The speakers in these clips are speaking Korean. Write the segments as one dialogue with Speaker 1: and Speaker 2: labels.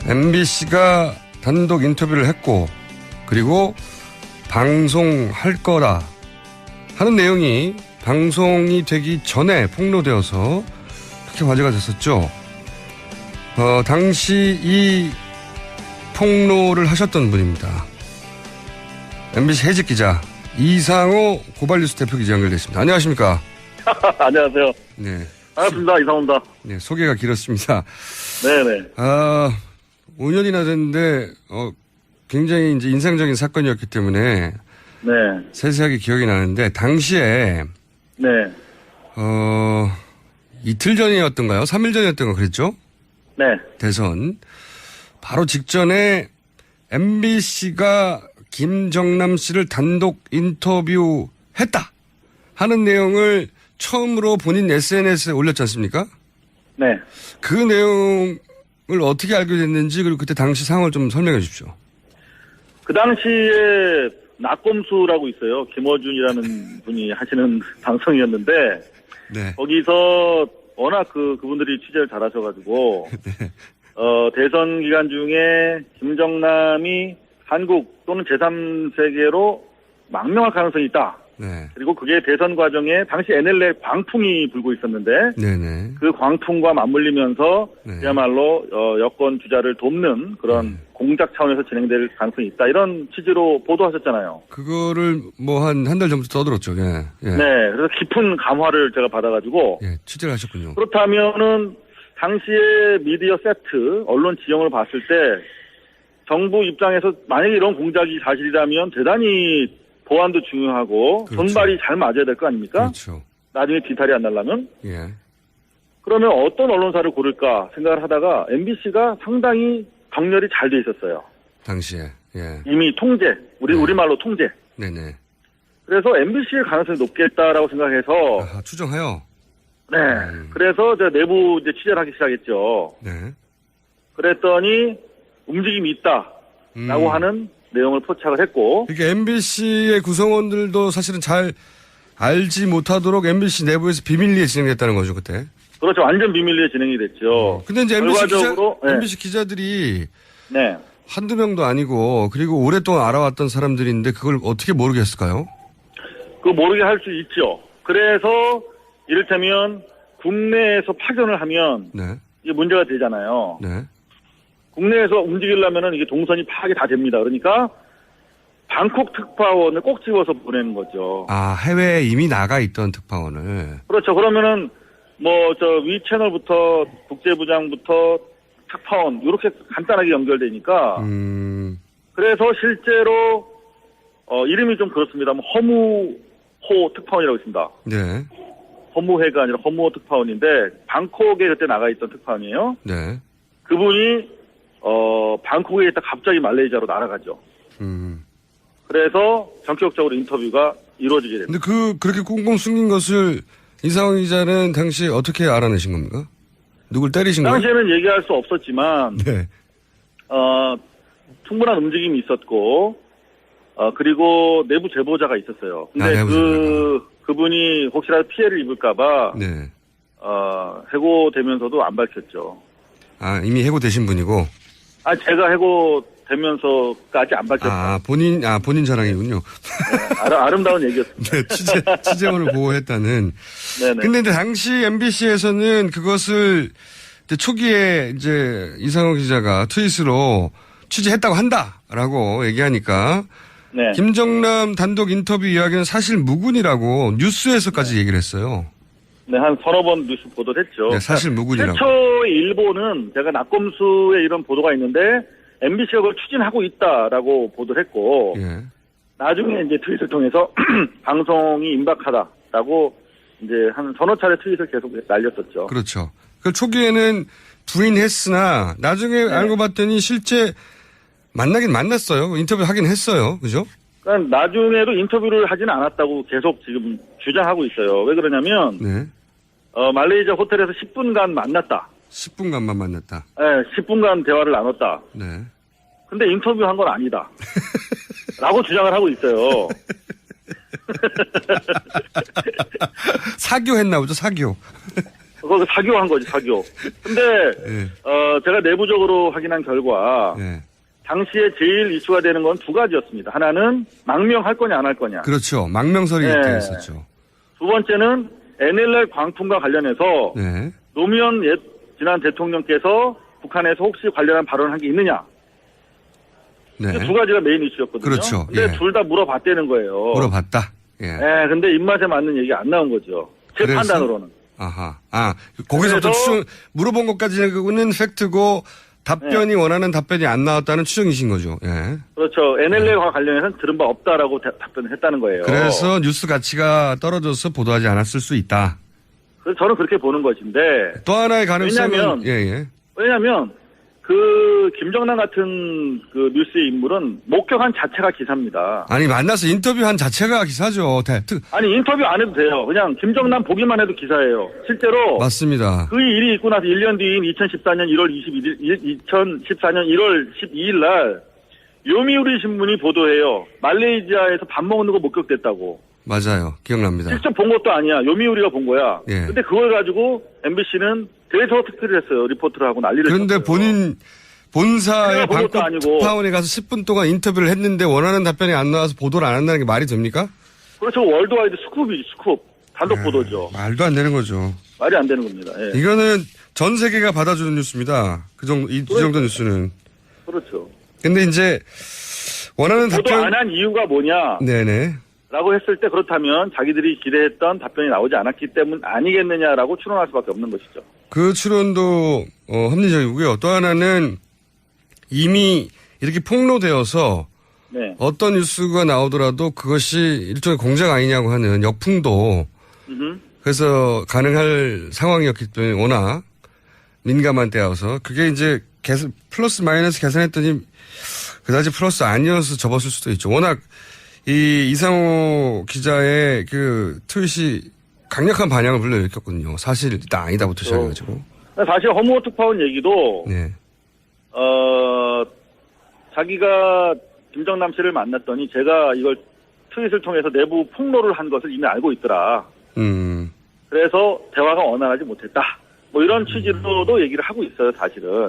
Speaker 1: MBC가 단독 인터뷰를 했고 그리고 방송할 거다 하는 내용이 방송이 되기 전에 폭로되어서 그렇게 화제가 됐었죠. 당시 이 폭로를 하셨던 분입니다. MBC 해직 기자 이상호 고발뉴스 대표 기자 연결됐습니다. 안녕하십니까?
Speaker 2: 안녕하세요.
Speaker 1: 네.
Speaker 2: 반갑습니다. 이상호입니다.
Speaker 1: 네, 소개가 길었습니다.
Speaker 2: 네네.
Speaker 1: 5년이나 됐는데, 굉장히 이제 인상적인 사건이었기 때문에.
Speaker 2: 네.
Speaker 1: 세세하게 기억이 나는데, 당시에.
Speaker 2: 네.
Speaker 1: 이틀 전이었던가요? 3일 전이었던가 그랬죠?
Speaker 2: 네.
Speaker 1: 대선. 바로 직전에 MBC가 김정남 씨를 단독 인터뷰했다 하는 내용을 처음으로 본인 SNS에 올렸지 않습니까?
Speaker 2: 네.
Speaker 1: 그 내용을 어떻게 알게 됐는지 그리고 그때 당시 상황을 좀 설명해 주십시오.
Speaker 2: 그 당시에 낙검수라고 있어요. 김어준이라는 분이 하시는 방송이었는데
Speaker 1: 네.
Speaker 2: 거기서 워낙 그분들이 취재를 잘하셔가지고
Speaker 1: 네.
Speaker 2: 대선 기간 중에 김정남이 한국 또는 제3세계로 망명할 가능성이 있다.
Speaker 1: 네.
Speaker 2: 그리고 그게 대선 과정에 당시 NLL 광풍이 불고 있었는데
Speaker 1: 네네.
Speaker 2: 그 광풍과 맞물리면서
Speaker 1: 네.
Speaker 2: 그야말로 여권 주자를 돕는 그런 공작 차원에서 진행될 가능성이 있다. 이런 취지로 보도하셨잖아요.
Speaker 1: 그거를 뭐 한 달 전부터 떠들었죠. 예. 예.
Speaker 2: 네. 그래서 깊은 감화를 제가 받아가지고
Speaker 1: 예. 취재를 하셨군요.
Speaker 2: 그렇다면은 당시에 미디어 세트, 언론 지형을 봤을 때 정부 입장에서 만약에 이런 공작이 사실이라면 대단히 보안도 중요하고
Speaker 1: 그렇죠.
Speaker 2: 손발이 잘 맞아야 될 거 아닙니까?
Speaker 1: 그렇죠.
Speaker 2: 나중에 뒤탈이 안 나려면.
Speaker 1: 예.
Speaker 2: 그러면 어떤 언론사를 고를까 생각을 하다가 MBC가 상당히 정렬이 잘 돼 있었어요.
Speaker 1: 당시에. 예.
Speaker 2: 이미 통제, 우리말로 통제.
Speaker 1: 네네.
Speaker 2: 그래서 MBC의 가능성이 높겠다라고 생각해서
Speaker 1: 아하, 추정하여.
Speaker 2: 네. 그래서 제가 내부 이제 취재를 하기 시작했죠.
Speaker 1: 네.
Speaker 2: 그랬더니 움직임이 있다라고 하는 내용을 포착을 했고.
Speaker 1: 그러니까 MBC의 구성원들도 사실은 잘 알지 못하도록 MBC 내부에서 비밀리에 진행됐다는 거죠, 그때.
Speaker 2: 그렇죠. 완전 비밀리에 진행이 됐죠.
Speaker 1: 근데 이제
Speaker 2: 결과적으로,
Speaker 1: MBC 기자들이
Speaker 2: 네.
Speaker 1: 한두 명도 아니고 그리고 오랫동안 알아왔던 사람들인데 그걸 어떻게 모르겠을까요?
Speaker 2: 그거 모르게 할 수 있죠. 그래서 이를테면 국내에서 파견을 하면
Speaker 1: 네.
Speaker 2: 이게 문제가 되잖아요.
Speaker 1: 네.
Speaker 2: 국내에서 움직이려면은 이게 동선이 파악이 다 됩니다. 그러니까 방콕 특파원을 꼭 집어서 보내는 거죠.
Speaker 1: 아, 해외에 이미 나가 있던 특파원을.
Speaker 2: 그렇죠. 그러면은 위 채널부터 국제부장부터 특파원 이렇게 간단하게 연결되니까. 그래서 실제로 이름이 좀 그렇습니다. 허무호 특파원이라고 있습니다.
Speaker 1: 네.
Speaker 2: 허무회가 아니라 허무호 특파원인데 방콕에 그때 나가 있던 특파원이에요.
Speaker 1: 네.
Speaker 2: 그분이 방콕에 있다 갑자기 말레이시아로 날아가죠. 그래서 전격적으로 인터뷰가 이루어지게 됩니다.
Speaker 1: 근데 그렇게 꽁꽁 숨긴 것을 이상호 기자는 당시 어떻게 알아내신 겁니까? 누굴 때리신 거예요?
Speaker 2: 당시에는 얘기할 수 없었지만,
Speaker 1: 네.
Speaker 2: 충분한 움직임이 있었고, 그리고 내부 제보자가 있었어요. 근데 그분이 혹시라도 피해를 입을까봐,
Speaker 1: 네.
Speaker 2: 해고되면서도 안 밝혔죠.
Speaker 1: 아, 이미 해고되신 분이고?
Speaker 2: 제가 해고되면서까지 안 밝혔어요.
Speaker 1: 본인 자랑이군요.
Speaker 2: 네, 아름다운 얘기였습니다.
Speaker 1: 네, 취재원을 보호했다는.
Speaker 2: 네네.
Speaker 1: 근데 당시 MBC에서는 그것을 이제 초기에 이제 이상호 기자가 트윗으로 취재했다고 한다라고 얘기하니까.
Speaker 2: 네.
Speaker 1: 김정남 단독 인터뷰 이야기는 사실 무근이라고 뉴스에서까지 얘기를 했어요.
Speaker 2: 네, 한 서너 번 뉴스 보도를 했죠.
Speaker 1: 네, 사실 무근이라고.
Speaker 2: 최초의 일보는 제가 낙검수에 이런 보도가 있는데 MBC가 그걸 추진하고 있다라고 보도를 했고
Speaker 1: 예.
Speaker 2: 나중에 이제 트윗을 통해서 방송이 임박하다라고 이제 한 서너 차례 트윗을 계속 날렸었죠.
Speaker 1: 그렇죠. 그 초기에는 부인했으나 나중에 알고 봤더니 실제 만나긴 만났어요. 인터뷰 하긴 했어요. 그죠?
Speaker 2: 그러니까 나중에도 인터뷰를 하지는 않았다고 계속 지금 주장하고 있어요. 왜 그러냐면
Speaker 1: 네.
Speaker 2: 말레이시아 호텔에서 10분간 만났다.
Speaker 1: 10분간만 만났다.
Speaker 2: 네, 10분간 대화를 나눴다.
Speaker 1: 네.
Speaker 2: 근데 인터뷰한 건 아니다. 라고 주장을 하고 있어요. 그거 사교한 거지, 사교. 근데,
Speaker 1: 네.
Speaker 2: 제가 내부적으로 확인한 결과,
Speaker 1: 네.
Speaker 2: 당시에 제일 이슈가 되는 건 두 가지였습니다. 하나는 망명할 거냐, 안 할 거냐.
Speaker 1: 그렇죠. 망명설이
Speaker 2: 네.
Speaker 1: 있었죠.
Speaker 2: 두 번째는 NLL 광풍과 관련해서,
Speaker 1: 네.
Speaker 2: 노무현 지난 대통령께서 북한에서 혹시 관련한 발언을 한 게 있느냐.
Speaker 1: 네.
Speaker 2: 두 가지가 메인 이슈였거든요.
Speaker 1: 그렇죠.
Speaker 2: 근데
Speaker 1: 예.
Speaker 2: 둘 다 물어봤다는 거예요.
Speaker 1: 물어봤다. 예.
Speaker 2: 네, 근데 입맛에 맞는 얘기가 안 나온 거죠. 제
Speaker 1: 그래서?
Speaker 2: 판단으로는.
Speaker 1: 아하. 거기서부터
Speaker 2: 그래서-
Speaker 1: 물어본 것까지는 팩트고 답변이 원하는 답변이 안 나왔다는 추정이신 거죠. 예.
Speaker 2: 그렇죠. NLL과 관련해서는 들은 바 없다라고 답변을 했다는 거예요.
Speaker 1: 그래서 뉴스 가치가 떨어져서 보도하지 않았을 수 있다.
Speaker 2: 그래서 저는 그렇게 보는 것인데,
Speaker 1: 또 하나의 가능성은
Speaker 2: 왜냐면- 왜냐면, 그, 김정남 같은 그 뉴스의 인물은 목격한 자체가 기사입니다.
Speaker 1: 아니 만나서 인터뷰한 자체가 기사죠.
Speaker 2: 아니, 인터뷰 안 해도 돼요. 그냥 김정남 보기만 해도 기사예요. 실제로.
Speaker 1: 맞습니다.
Speaker 2: 그 일이 있고 나서 1년 뒤인 2014년 1월 12일 날, 요미우리 신문이 보도해요. 말레이시아에서 밥 먹는 거 목격됐다고.
Speaker 1: 맞아요. 기억납니다.
Speaker 2: 직접 본 것도 아니야. 요미우리가 본 거야.
Speaker 1: 예.
Speaker 2: 근데 그걸 가지고 MBC는 대서 특필을 했어요. 리포트를 하고 난리를
Speaker 1: 그런데
Speaker 2: 쳤어요.
Speaker 1: 본사의
Speaker 2: 내가 본 것도
Speaker 1: 방콕
Speaker 2: 아니고.
Speaker 1: 특파원에 가서 10분 동안 인터뷰를 했는데 원하는 답변이 안 나와서 보도를 안 한다는 게 말이 됩니까?
Speaker 2: 그렇죠. 월드와이드 스쿱. 단독 보도죠.
Speaker 1: 말도 안 되는 거죠.
Speaker 2: 말이 안 되는 겁니다. 예.
Speaker 1: 이거는 전 세계가 받아주는 뉴스입니다. 이 정도 뉴스는.
Speaker 2: 그렇죠.
Speaker 1: 근데 이제 원하는
Speaker 2: 보도
Speaker 1: 답변.
Speaker 2: 안 한 이유가 뭐냐?
Speaker 1: 네네.
Speaker 2: 라고 했을 때 그렇다면 자기들이 기대했던 답변이 나오지 않았기 때문 아니겠느냐라고 추론할 수밖에 없는 것이죠.
Speaker 1: 그 추론도 합리적이고요. 또 하나는 이미 이렇게 폭로되어서
Speaker 2: 네.
Speaker 1: 어떤 뉴스가 나오더라도 그것이 일종의 공작 아니냐고 하는 역풍도
Speaker 2: 음흠.
Speaker 1: 그래서 가능할 상황이었기 때문에 워낙 민감한 때여서 그게 이제 플러스 마이너스 계산했더니 그다지 플러스 아니어서 접었을 수도 있죠. 워낙 이 이상호 기자의 그 트윗이 강력한 반향을 불러일으켰거든요. 사실이다 아니다부터 시작해가지고.
Speaker 2: 사실 허무호 특파원 얘기도
Speaker 1: 네.
Speaker 2: 자기가 김정남 씨를 만났더니 제가 이걸 트윗을 통해서 내부 폭로를 한 것을 이미 알고 있더라. 그래서 대화가 원활하지 못했다. 뭐 이런 취지로도 얘기를 하고 있어요, 사실은.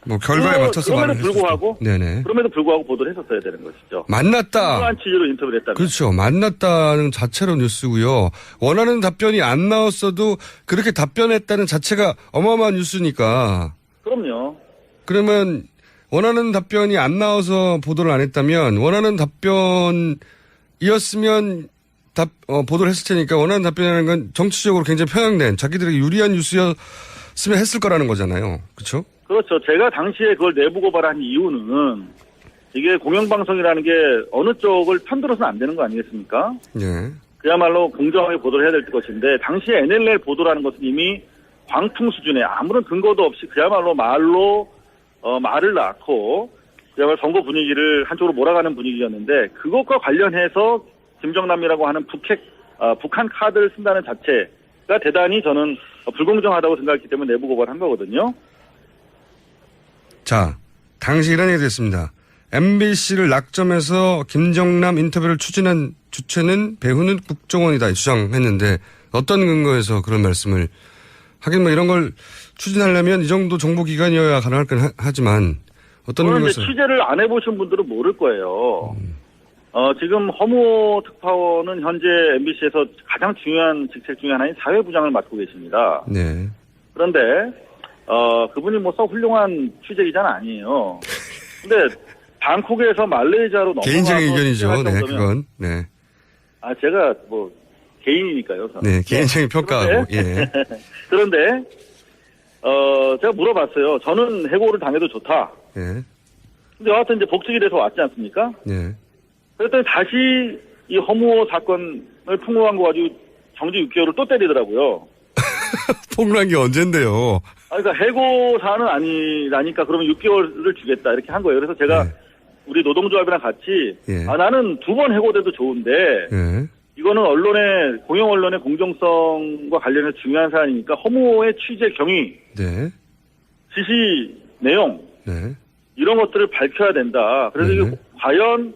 Speaker 1: 뭐 결과에 맞춰서 말을
Speaker 2: 그럼에도 불구하고,
Speaker 1: 네네.
Speaker 2: 그럼에도 불구하고 보도를 했었어야 되는 것이죠.
Speaker 1: 만났다.
Speaker 2: 그러한 취지로 인터뷰를 했다면.
Speaker 1: 그렇죠. 만났다는 자체로 뉴스고요. 원하는 답변이 안 나왔어도 그렇게 답변했다는 자체가 어마어마한 뉴스니까.
Speaker 2: 그럼요.
Speaker 1: 그러면 원하는 답변이 안 나와서 보도를 안 했다면 원하는 답변이었으면 보도를 했을 테니까 원하는 답변이라는 건 정치적으로 굉장히 편향된 자기들에게 유리한 뉴스였으면 했을 거라는 거잖아요. 그렇죠?
Speaker 2: 그렇죠. 제가 당시에 그걸 내부 고발한 이유는 이게 공영방송이라는 게 어느 쪽을 편들어서는 안 되는 거 아니겠습니까?
Speaker 1: 네.
Speaker 2: 그야말로 공정하게 보도를 해야 될 것인데 당시에 NLL 보도라는 것은 이미 광풍 수준의 아무런 근거도 없이 그야말로 말을 낳고 그야말로 선거 분위기를 한쪽으로 몰아가는 분위기였는데 그것과 관련해서 김정남이라고 하는 북한 카드를 쓴다는 자체가 대단히 저는 불공정하다고 생각했기 때문에 내부 고발한 거거든요.
Speaker 1: 자, 당시 이런 얘기 됐습니다. MBC를 낙점해서 김정남 인터뷰를 추진한 주체는 배후는 국정원이다 주장했는데 어떤 근거에서 그런 말씀을 하긴 뭐 이런 걸 추진하려면 이 정도 정보기관이어야 가능할 건 하지만 어떤 근거에서
Speaker 2: 취재를 안 해보신 분들은 모를 거예요. 지금 허무호 특파원은 현재 MBC에서 가장 중요한 직책 중에 하나인 사회부장을 맡고 계십니다.
Speaker 1: 네.
Speaker 2: 그런데 그분이 뭐 썩 훌륭한 취재기자는 아니에요. 근데 방콕에서 말레이시아로 넘어가서
Speaker 1: 개인적인 의견이죠. 네,
Speaker 2: 정도면-
Speaker 1: 그건. 네.
Speaker 2: 제가 뭐 개인이니까요. 저는.
Speaker 1: 네, 개인적인 평가하고. 예.
Speaker 2: 그런데 제가 물어봤어요. 저는 해고를 당해도 좋다.
Speaker 1: 예.
Speaker 2: 근데 여하튼 이제 복직이 돼서 왔지 않습니까?
Speaker 1: 네.
Speaker 2: 그랬더니 다시 이 허무호 사건을 폭로한 거 가지고 정직 6개월을 또 때리더라고요.
Speaker 1: 폭로한 게 언젠데요.
Speaker 2: 그러니까 해고 사안은 아니라니까 그러면 6개월을 주겠다 이렇게 한 거예요. 그래서 제가
Speaker 1: 네.
Speaker 2: 우리 노동조합이랑 같이
Speaker 1: 예.
Speaker 2: 나는 2번 해고돼도 좋은데
Speaker 1: 예.
Speaker 2: 이거는 공영 언론의 공정성과 관련해서 중요한 사안이니까 허무호의 취재 경위,
Speaker 1: 네.
Speaker 2: 지시 내용
Speaker 1: 네.
Speaker 2: 이런 것들을 밝혀야 된다. 그래서
Speaker 1: 네네.
Speaker 2: 이게 과연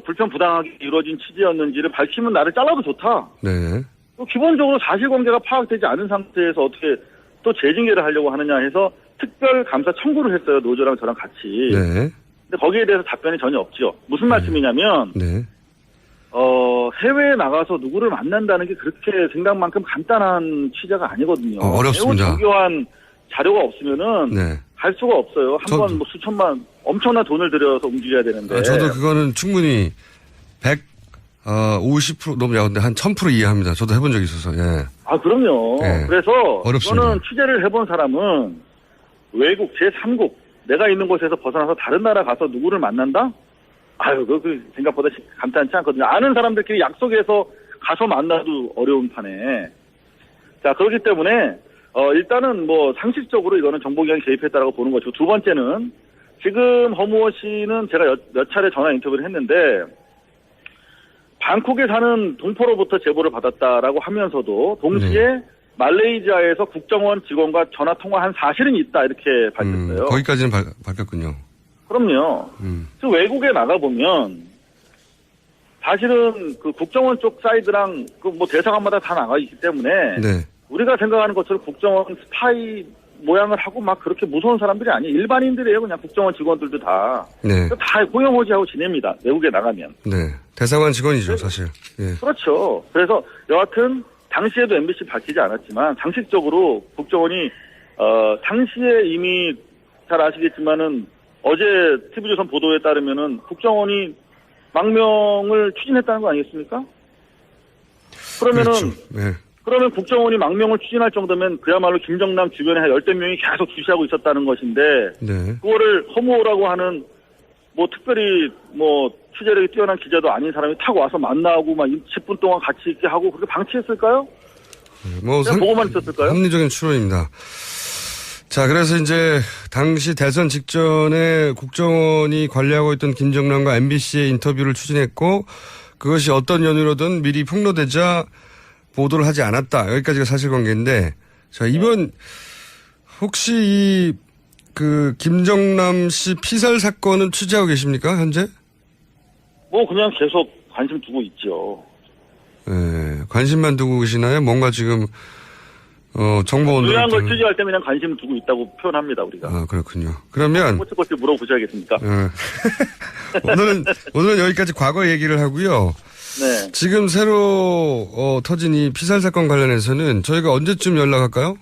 Speaker 2: 불편부당하게 이루어진 취재였는지를 밝히면 나를 잘라도 좋다.
Speaker 1: 네.
Speaker 2: 기본적으로 사실관계가 파악되지 않은 상태에서 어떻게 또 재징계를 하려고 하느냐 해서 특별감사 청구를 했어요. 노조랑 저랑 같이.
Speaker 1: 네.
Speaker 2: 근데 거기에 대해서 답변이 전혀 없죠. 무슨 말씀이냐면
Speaker 1: 네.
Speaker 2: 해외에 나가서 누구를 만난다는 게 그렇게 생각만큼 간단한 취재가 아니거든요.
Speaker 1: 어렵습니다.
Speaker 2: 매우 정교한 자료가 없으면은
Speaker 1: 네.
Speaker 2: 갈 수가 없어요. 한 번 뭐 수천만 엄청난 돈을 들여서 움직여야 되는데.
Speaker 1: 저도 그거는 충분히 50% 너무 야근데 한 1000% 이해합니다. 저도 해본 적이 있어서. 예.
Speaker 2: 아, 그럼요.
Speaker 1: 네.
Speaker 2: 그래서
Speaker 1: 어렵습니다.
Speaker 2: 저는 취재를 해본 사람은 외국 제3국 내가 있는 곳에서 벗어나서 다른 나라 가서 누구를 만난다? 아유, 그 생각보다 간단치 않거든요. 아는 사람들끼리 약속해서 가서 만나도 어려운 판에. 자, 그렇기 때문에 일단은 뭐 상식적으로 이거는 정보기관이 개입했다라고 보는 것이고, 두 번째는 지금 허무호 씨는 제가 몇 차례 전화 인터뷰를 했는데 방콕에 사는 동포로부터 제보를 받았다라고 하면서도 동시에 말레이시아에서 국정원 직원과 전화 통화한 사실은 있다 이렇게 밝혔어요.
Speaker 1: 거기까지는 밝혔군요.
Speaker 2: 그럼요. 그 외국에 나가보면 사실은 그 국정원 쪽 사이드랑 그 뭐 대사관마다 다 나가 있기 때문에
Speaker 1: 네.
Speaker 2: 우리가 생각하는 것처럼 국정원 스파이 모양을 하고 막 그렇게 무서운 사람들이 아니에요. 일반인들이에요. 그냥 국정원 직원들도 다.
Speaker 1: 네.
Speaker 2: 다 호영호지하고 지냅니다. 외국에 나가면.
Speaker 1: 네. 대사관 직원이죠, 사실. 예.
Speaker 2: 그렇죠. 그래서 여하튼 당시에도 MBC 밝히지 않았지만 상식적으로 국정원이 당시에 이미 잘 아시겠지만은 어제 TV조선 보도에 따르면은 국정원이 망명을 추진했다는 거 아니겠습니까? 그러면은
Speaker 1: 그렇죠. 네.
Speaker 2: 그러면 국정원이 망명을 추진할 정도면 그야말로 김정남 주변에 한 10대 명이 계속 주시하고 있었다는 것인데
Speaker 1: 네.
Speaker 2: 그거를 허무라고 하는 뭐 특별히 뭐 취재력이 뛰어난 기자도 아닌 사람이 타고 와서 만나고 막 10분 동안 같이 있게 하고 그렇게 방치했을까요?
Speaker 1: 뭐
Speaker 2: 그냥 보고만 있었을까요?
Speaker 1: 합리적인 추론입니다. 자, 그래서 이제 당시 대선 직전에 국정원이 관리하고 있던 김정남과 MBC의 인터뷰를 추진했고 그것이 어떤 연유로든 미리 폭로되자 보도를 하지 않았다. 여기까지가 사실관계인데, 자, 이번 혹시 그 김정남 씨 피살 사건은 취재하고 계십니까, 현재?
Speaker 2: 뭐 그냥 계속 관심 두고 있죠.
Speaker 1: 네, 관심만 두고 계시나요? 뭔가 지금 정보
Speaker 2: 중요한 걸 취재할 때 그냥 관심 두고 있다고 표현합니다, 우리가.
Speaker 1: 아, 그렇군요. 그러면
Speaker 2: 꼬치꼬치 물어보셔야겠습니까?
Speaker 1: 오늘은 여기까지 과거 얘기를 하고요.
Speaker 2: 네.
Speaker 1: 지금 새로 터진 이 피살 사건 관련해서는 저희가 언제쯤 연락할까요?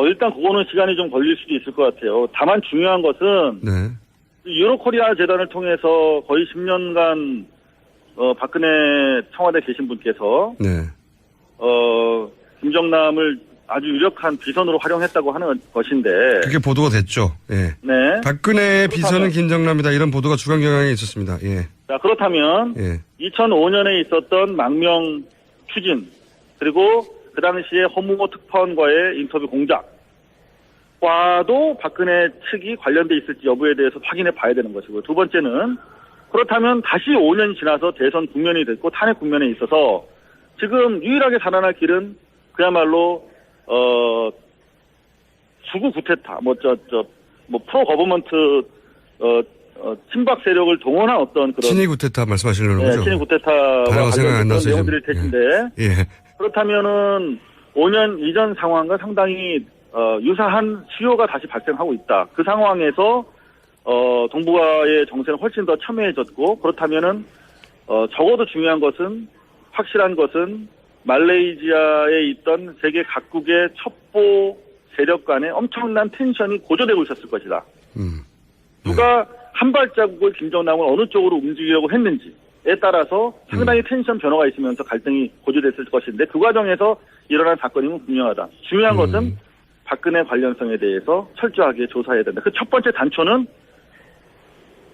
Speaker 2: 일단 그거는 시간이 좀 걸릴 수도 있을 것 같아요. 다만 중요한 것은
Speaker 1: 네.
Speaker 2: 유로코리아 재단을 통해서 거의 10년간 박근혜 청와대 계신 분께서
Speaker 1: 네.
Speaker 2: 김정남을 아주 유력한 비선으로 활용했다고 하는 것인데
Speaker 1: 그게 보도가 됐죠. 예.
Speaker 2: 네.
Speaker 1: 박근혜의 비서는 김정남이다 이런 보도가 주간 경향에 있었습니다. 예.
Speaker 2: 자, 그렇다면
Speaker 1: 예.
Speaker 2: 2005년에 있었던 망명 추진 그리고 그 당시에 허무호 특파원과의 인터뷰 공작과도 박근혜 측이 관련돼 있을지 여부에 대해서 확인해 봐야 되는 것이고 두 번째는 그렇다면 다시 5년이 지나서 대선 국면이 됐고 탄핵 국면에 있어서 지금 유일하게 살아날 길은 그야말로 수구 구테타 프로 거버먼트 친박 세력을 동원한 어떤 그런
Speaker 1: 친위 구테타 말씀하시려는 거죠?
Speaker 2: 친위 구테타와
Speaker 1: 단어가 생각 안
Speaker 2: 관련된
Speaker 1: 나서
Speaker 2: 내용들일 텐데
Speaker 1: 예.
Speaker 2: 그렇다면은 5년 이전 상황과 상당히 유사한 수요가 다시 발생하고 있다. 그 상황에서 동북아의 정세는 훨씬 더 첨예해졌고 그렇다면은 적어도 중요한 것은 확실한 것은 말레이시아에 있던 세계 각국의 첩보 세력 간의 엄청난 텐션이 고조되고 있었을 것이다. 누가 한 발자국을 김정남을 어느 쪽으로 움직이려고 했는지에 따라서 상당히 텐션 변화가 있으면서 갈등이 고조됐을 것인데 그 과정에서 일어난 사건이면 분명하다. 중요한 것은 박근혜 관련성에 대해서 철저하게 조사해야 된다. 그 첫 번째 단초는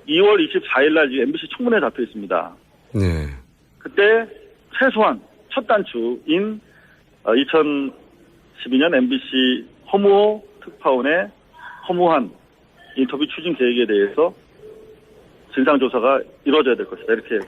Speaker 2: 2월 24일 날 MBC 청문회에 잡혀 있습니다.
Speaker 1: 네.
Speaker 2: 그때 최소한 첫 단추인 2012년 MBC 허무호 특파원의 허무한 인터뷰 추진 계획에 대해서 진상조사가 이루어져야 될 것이다. 이렇게